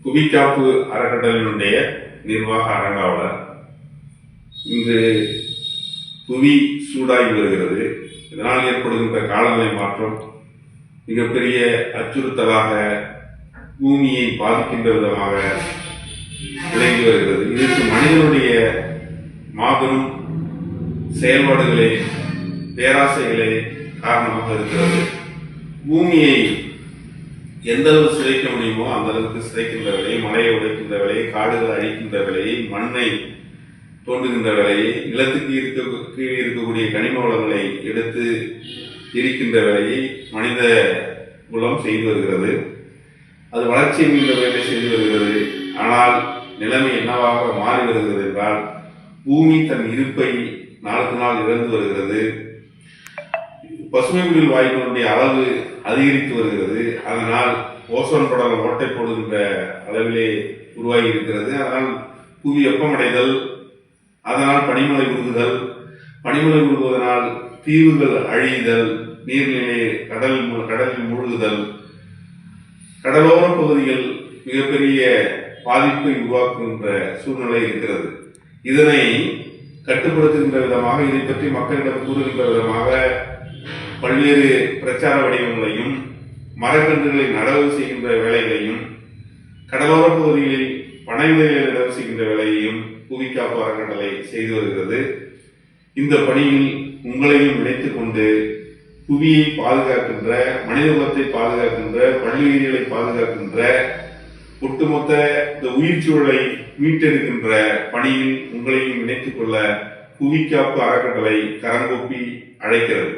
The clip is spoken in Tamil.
புவிக்காப்பு அறக்கட்டளையினுடைய நிர்வாக அரங்காவலர். இன்று புவி சூடாகி வருகிறது. இதனால் ஏற்படுகின்ற காலநிலை மாற்றம் மிகப்பெரிய அச்சுறுத்தலாக பூமியை பாதிக்கின்ற விதமாக விளங்கி வருகிறது. இதற்கு மனிதனுடைய மாபெரும் செயல்பாடுகளே, பேராசைகளே காரணமாக இருக்கிறது. பூமியை எந்த அளவு சிதைக்க முடியுமோ அந்த அளவுக்கு சிதைக்கின்ற வேலையை, மலையை உடைக்கின்ற வேலையை, காடுகளை அழிக்கின்ற வேலையை, மண்ணை தோன்றுகின்ற வேலையை, நிலத்துக்கு இருக்கக்கூடிய கனிம வளங்களை எடுத்து எரிக்கின்ற வேலையை மனித குலம் செய்து வருகிறது. அது வளர்ச்சி என்கின்ற வேலை செய்து வருகிறது. ஆனால் நிலைமை என்னவாக மாறி வருகிறது என்றால், பூமி தன் இருப்பை நாளுக்கு நாள் இழந்து வருகிறது. பசுமை குடில் வாயுக்களுடைய அளவு அதிகரித்து வருகிறது. அதனால் ஓசோன் படலம் ஓட்டை போடுகின்ற அளவிலே உருவாகி இருக்கிறது. அதனால் புவி வெப்பமடைதல், அதனால் பனிமலை உருகுதல், பனிமலை உருகுவதனால் தீவுகள் அழிதல், நீர்நிலை கடலில் மூழ்குதல், கடலோர பகுதிகள் மிகப்பெரிய பாதிப்பை உருவாக்குகின்ற சூழ்நிலை இருக்கிறது. இதனை கட்டுப்படுத்துகின்ற விதமாக, இதை பற்றி மக்களிடம் கூறுகின்ற விதமாக பல்வேறு பிரச்சார வடிவங்களையும், மரக்கன்றுகளை நடவு செய்கின்ற வேலைகளையும், கடலோர பகுதிகளில் பனை விதைகளை நடவு செய்கின்ற வேலையையும் புவிக்காப்பு அறக்கட்டளை செய்து வருகிறது. இந்த பணியில் உங்களையும் இணைத்துக் கொண்டு புவியை பாதுகாக்கின்ற, மனித குலத்தை பாதுகாக்கின்ற, பல்லுயிரிகளை பாதுகாக்கின்ற, ஒட்டுமொத்த இந்த உயிர் சூழலை மீட்டெடுக்கின்ற பணியில் உங்களையும் இணைத்துக் கொள்ள புவிக்காப்பு அறக்கட்டளை கரங்கூப்பி அழைக்கிறது.